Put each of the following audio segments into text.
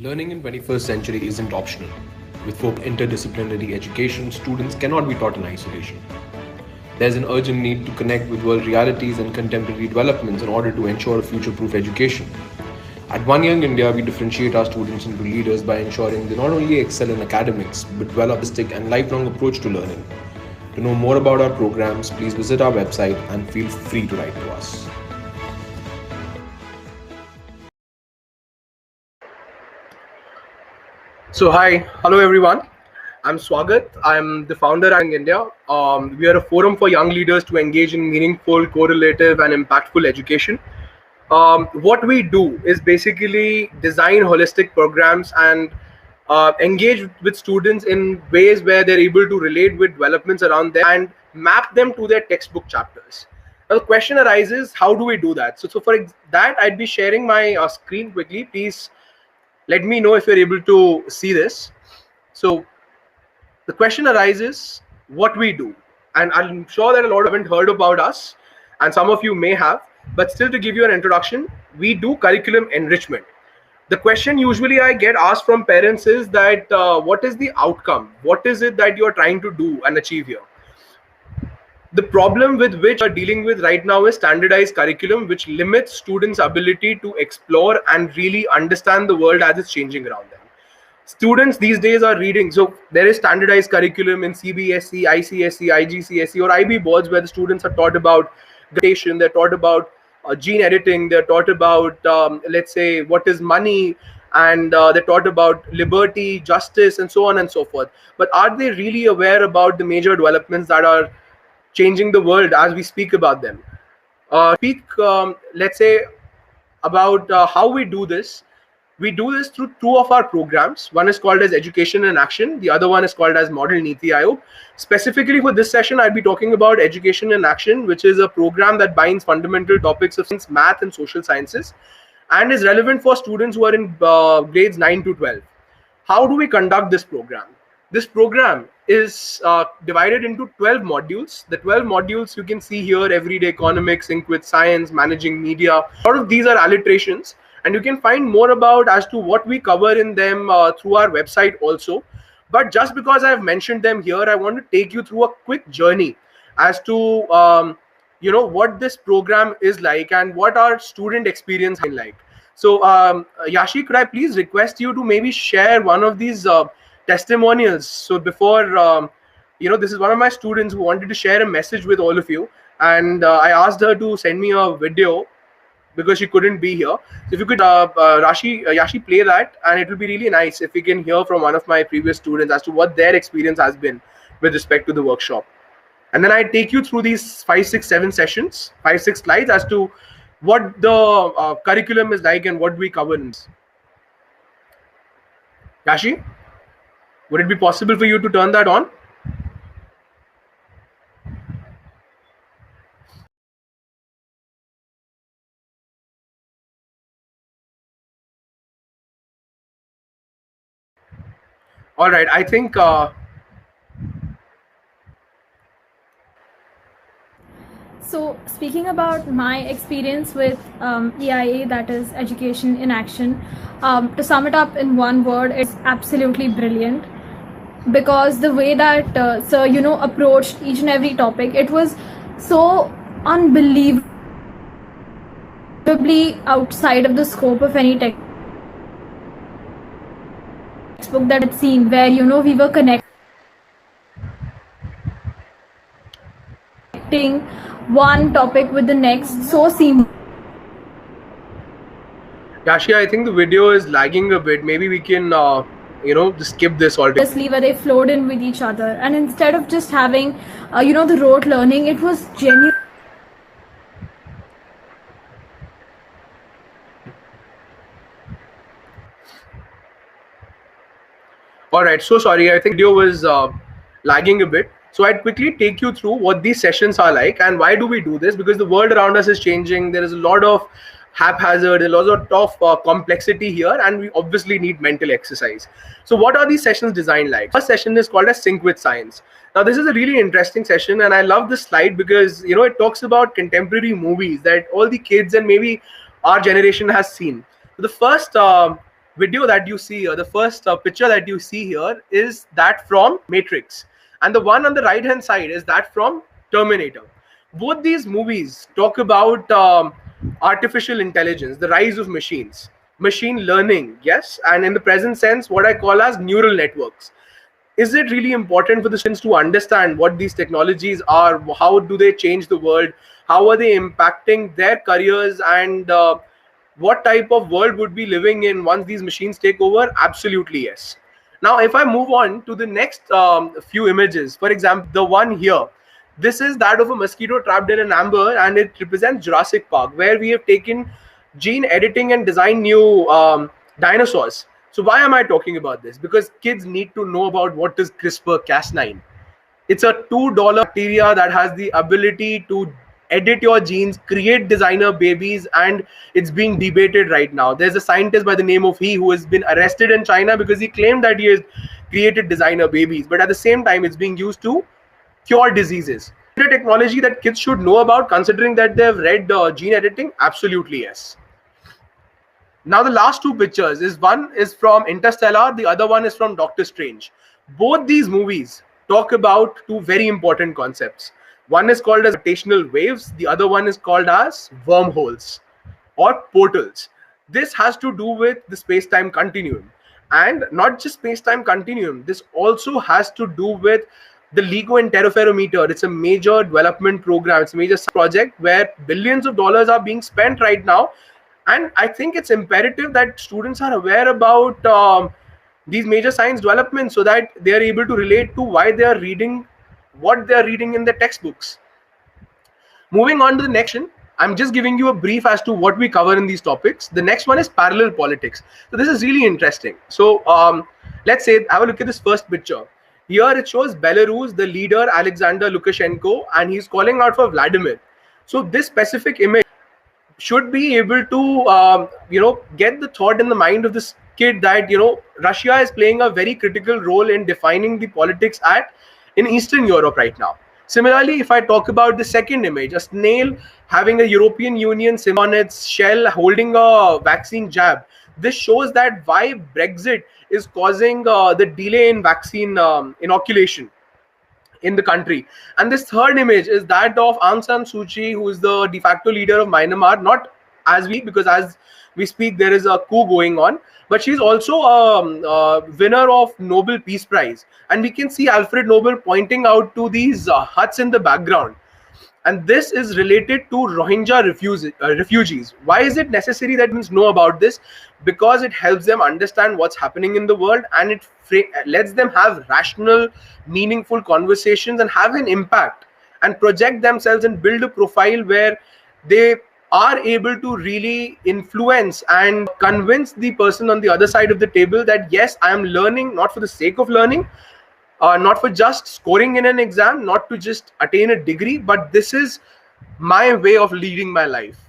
Learning in 21st century isn't optional. With folk interdisciplinary education, students cannot be taught in isolation. There's an urgent need to connect with world realities and contemporary developments in order to ensure a future-proof education. At One Young India, we differentiate our students into leaders by ensuring they not only excel in academics but develop a holistic and lifelong approach to learning. To know more about our programs, please visit our website and feel free to write to us. So hi, hello everyone. I'm Swagat. I'm the founder at India. We are a forum for young leaders to engage in meaningful, correlative, and impactful education. What we do is basically design holistic programs and engage with students in ways where they're able to relate with developments around them and map them to their textbook chapters. Now the question arises, how do we do that? So for that, I'd be sharing my screen quickly. Please let me know if you're able to see this. So the question arises what we do. And I'm sure that a lot haven't heard about us, and some of you may have, but still to give you an introduction, we do curriculum enrichment. The question usually I get asked from parents is that what is the outcome? What is it that you're trying to do and achieve here? The problem with which we are dealing with right now is standardized curriculum, which limits students' ability to explore and really understand the world as it's changing around them. Students these days are reading, so there is standardized curriculum in CBSE, ICSE, IGCSE, or IB boards where the students are taught about gradation, they're taught about gene editing, they're taught about, let's say, what is money, and they're taught about liberty, justice, and so on and so forth. But are they really aware about the major developments that are changing the world as we speak about them? Let's say, about how we do this. We do this through two of our programs. One is called as Education in Action. The other one is called as Model Niti Aayog. Specifically for this session, I'll be talking about Education in Action, which is a program that binds fundamental topics of science, math, and social sciences, and is relevant for students who are in grades 9 to 12. How do we conduct this program? This program is divided into 12 modules. The 12 modules you can see here: everyday economics, sync with science, managing media. A lot of these are alliterations, and you can find more about as to what we cover in them through our website also. But just because I've mentioned them here, I want to take you through a quick journey as to what this program is like and what our student experience has been like. So Yashi, could I please request you to maybe share one of these testimonials? So before this is one of my students who wanted to share a message with all of you, and I asked her to send me a video because she couldn't be here. So if you could, Yashi, play that, and it will be really nice if we can hear from one of my previous students as to what their experience has been with respect to the workshop. And then I take you through these 5, 6, 7 sessions, 5, 6 slides as to what the curriculum is like and what we cover in this. Yashi, would it be possible for you to turn that on? All right, I think So, speaking about my experience with EIA, that is Education in Action, to sum it up in one word, it's absolutely brilliant. Because the way that sir, approached each and every topic, it was so unbelievably outside of the scope of any textbook that I'd seen, where we were connecting one topic with the next so seamlessly. Yashi, I think the video is lagging a bit. Maybe we can just skip this altogether. Where they flowed in with each other, and instead of just having the rote learning, it was genuine. All right, so sorry, I think video was lagging a bit. So I'd quickly take you through what these sessions are like and why do we do this? Because the world around us is changing. There is a lot of haphazard, a lot of complexity here, and we obviously need mental exercise. So what are these sessions designed like? First session is called as Sync with Science. Now this is a really interesting session, and I love this slide because it talks about contemporary movies that all the kids and maybe our generation has seen. So the first video that you see here, the first picture that you see here is that from Matrix, and the one on the right hand side is that from Terminator. Both these movies talk about artificial intelligence, the rise of machines, machine learning, yes, and in the present sense, what I call as neural networks. Is it really important for the students to understand what these technologies are? How do they change the world? How are they impacting their careers? And what type of world would be living in once these machines take over? Absolutely yes. Now, if I move on to the next few images, for example, the one here, this is that of a mosquito trapped in an amber, and it represents Jurassic Park, where we have taken gene editing and designed new dinosaurs. So why am I talking about this? Because kids need to know about what is CRISPR-Cas9. It's a $2 bacteria that has the ability to edit your genes, create designer babies, and it's being debated right now. There's a scientist by the name of He who has been arrested in China because he claimed that he has created designer babies, but at the same time it's being used to cure diseases. The technology that kids should know about, considering that they've read gene editing? Absolutely yes. Now the last two pictures is one is from Interstellar, the other one is from Doctor Strange. Both these movies talk about two very important concepts. One is called as gravitational waves, the other one is called as wormholes or portals. This has to do with the space-time continuum, and not just space-time continuum, this also has to do with the LIGO interferometer. It's a major development program, it's a major project where billions of dollars are being spent right now. And I think it's imperative that students are aware about these major science developments so that they are able to relate to why they are reading what they are reading in the textbooks. Moving on to the next one, I'm just giving you a brief as to what we cover in these topics. The next one is parallel politics. So this is really interesting. So let's say, have a look at this first picture. Here it shows Belarus, the leader Alexander Lukashenko, and he's calling out for Vladimir. So this specific image should be able to get the thought in the mind of this kid that Russia is playing a very critical role in defining the politics in Eastern Europe right now. Similarly, if I talk about the second image, a snail having a European Union symbol on its shell holding a vaccine jab, this shows that why Brexit is causing the delay in vaccine inoculation in the country. And this third image is that of Aung San Suu Kyi, who is the de facto leader of Myanmar, not because as we speak there is a coup going on, but she's also a winner of Nobel Peace Prize. And we can see Alfred Nobel pointing out to these huts in the background. And this is related to Rohingya refugees. Why is it necessary that students know about this? Because it helps them understand what's happening in the world, and it lets them have rational, meaningful conversations and have an impact and project themselves and build a profile where they are able to really influence and convince the person on the other side of the table that yes, I am learning not for the sake of learning, not for just scoring in an exam, not to just attain a degree, but this is my way of leading my life.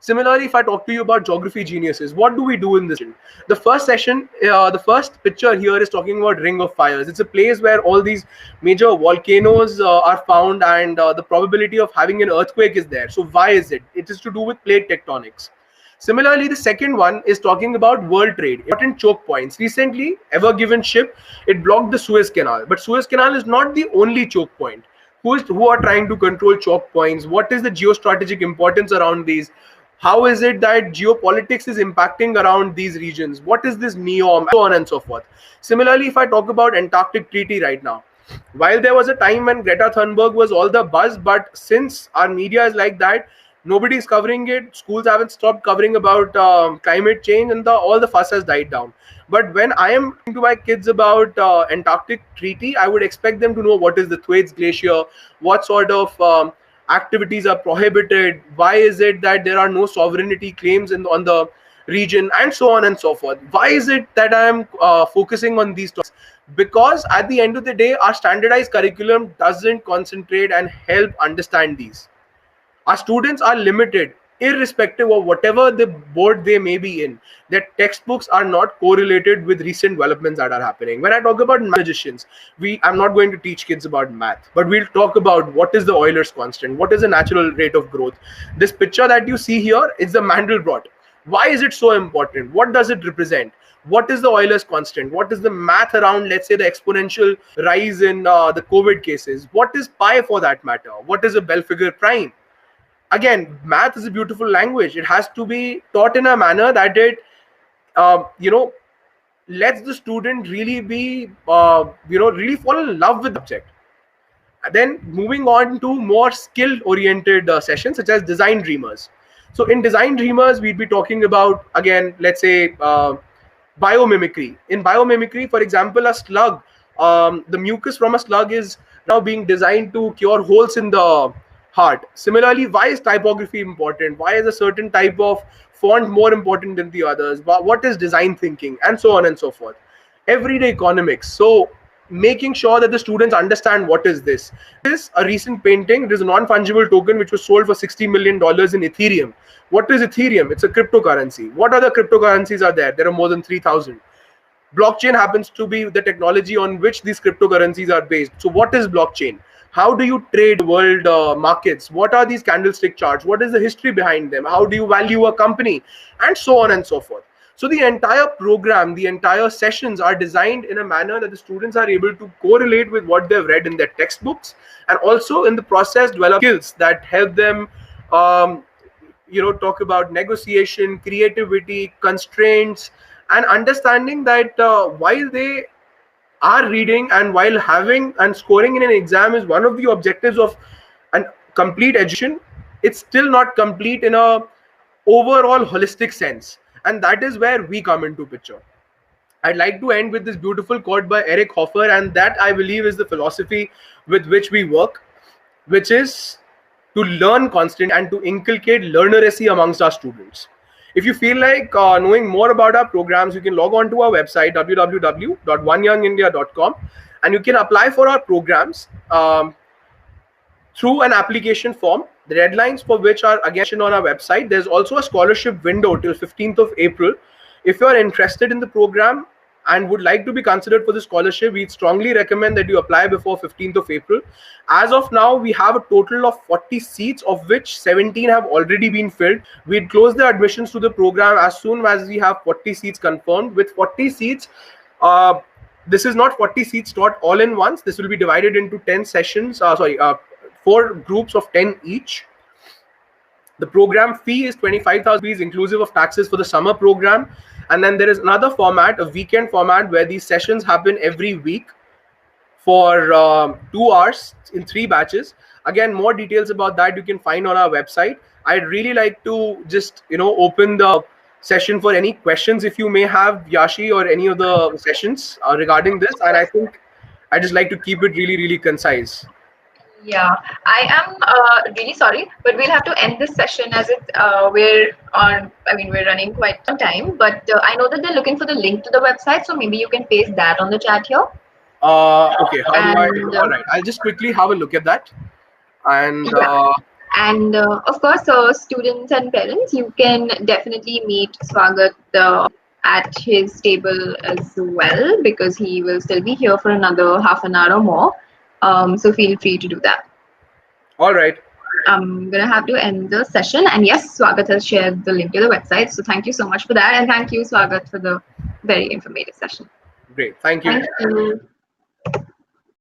Similarly, if I talk to you about geography geniuses, what do we do in this? The first session, the first picture here is talking about Ring of Fires. It's a place where all these major volcanoes are found, and the probability of having an earthquake is there. So why is it? It is to do with plate tectonics. Similarly, the second one is talking about world trade, important choke points. Recently, Ever Given ship, it blocked the Suez Canal. But Suez Canal is not the only choke point. Who are trying to control choke points? What is the geostrategic importance around these? How is it that geopolitics is impacting around these regions? What is this NEOM? So on and so forth. Similarly, if I talk about Antarctic Treaty right now, while there was a time when Greta Thunberg was all the buzz, but since our media is like that, nobody is covering it. Schools haven't stopped covering about climate change, and all the fuss has died down. But when I am talking to my kids about Antarctic Treaty, I would expect them to know what is the Thwaites Glacier, what sort of activities are prohibited, why is it that there are no sovereignty claims on the region, and so on and so forth. Why is it that I am focusing on these topics? Because at the end of the day, our standardized curriculum doesn't concentrate and help understand these. Our students are limited, irrespective of whatever the board they may be in. Their textbooks are not correlated with recent developments that are happening. When I talk about magicians, I'm not going to teach kids about math, but we'll talk about what is the Euler's constant, what is the natural rate of growth. This picture that you see here is the Mandelbrot. Why is it so important? What does it represent? What is the Euler's constant? What is the math around, let's say, the exponential rise in the COVID cases? What is pi for that matter? What is a Belfigure prime? Again, math is a beautiful language. It has to be taught in a manner that it, lets the student really be, really fall in love with the subject. Then moving on to more skill-oriented sessions such as Design Dreamers. So in Design Dreamers, we'd be talking about, again, let's say, biomimicry. In biomimicry, for example, a slug, the mucus from a slug is now being designed to cure holes in the heart. Similarly, why is typography important? Why is a certain type of font more important than the others? What is design thinking? And so on and so forth. Everyday economics. So making sure that the students understand what is this. This is a recent painting. It is a non-fungible token which was sold for $60 million in Ethereum. What is Ethereum? It's a cryptocurrency. What other cryptocurrencies are there? There are more than 3,000. Blockchain happens to be the technology on which these cryptocurrencies are based. So what is blockchain? How do you trade world markets? What are these candlestick charts? What is the history behind them? How do you value a company? And so on and so forth. So the entire program, the entire sessions are designed in a manner that the students are able to correlate with what they've read in their textbooks, and also in the process develop skills that help them, talk about negotiation, creativity, constraints, and understanding that while they are reading and while having and scoring in an exam is one of the objectives of a complete education, it's still not complete in a overall holistic sense. And that is where we come into picture. I'd like to end with this beautiful quote by Eric Hoffer, and that I believe is the philosophy with which we work, which is to learn constantly and to inculcate learneracy amongst our students. If you feel like knowing more about our programs, you can log on to our website, www.oneyoungindia.com, and you can apply for our programs through an application form. The deadlines for which are again on our website. There's also a scholarship window till 15th of April. If you're interested in the program and would like to be considered for the scholarship, we'd strongly recommend that you apply before 15th of April. As of now, we have a total of 40 seats, of which 17 have already been filled. We'd close the admissions to the program as soon as we have 40 seats confirmed. With 40 seats, this is not 40 seats taught all in once. This will be divided into 10 sessions, 4 groups of 10 each. The program fee is 25,000 rupees inclusive of taxes for the summer program. And then there is another format, a weekend format, where these sessions happen every week for 2 hours in 3 batches. Again, more details about that you can find on our website. I'd really like to just, open the session for any questions if you may have, Yashi, or any of the sessions regarding this. And I think I just like to keep it really, really concise. Yeah, I am really sorry, but we'll have to end this session as we're running quite some time. But I know that they're looking for the link to the website, so maybe you can paste that on the chat here. Okay, all right, I'll just quickly have a look at that. And of course, students and parents, you can definitely meet Swagat at his table as well, because he will still be here for another half an hour or more. So feel free to do that. All right. I'm going to have to end the session. And yes, Swagat has shared the link to the website. So thank you so much for that. And thank you, Swagat, for the very informative session. Great. Thank you. Thank you.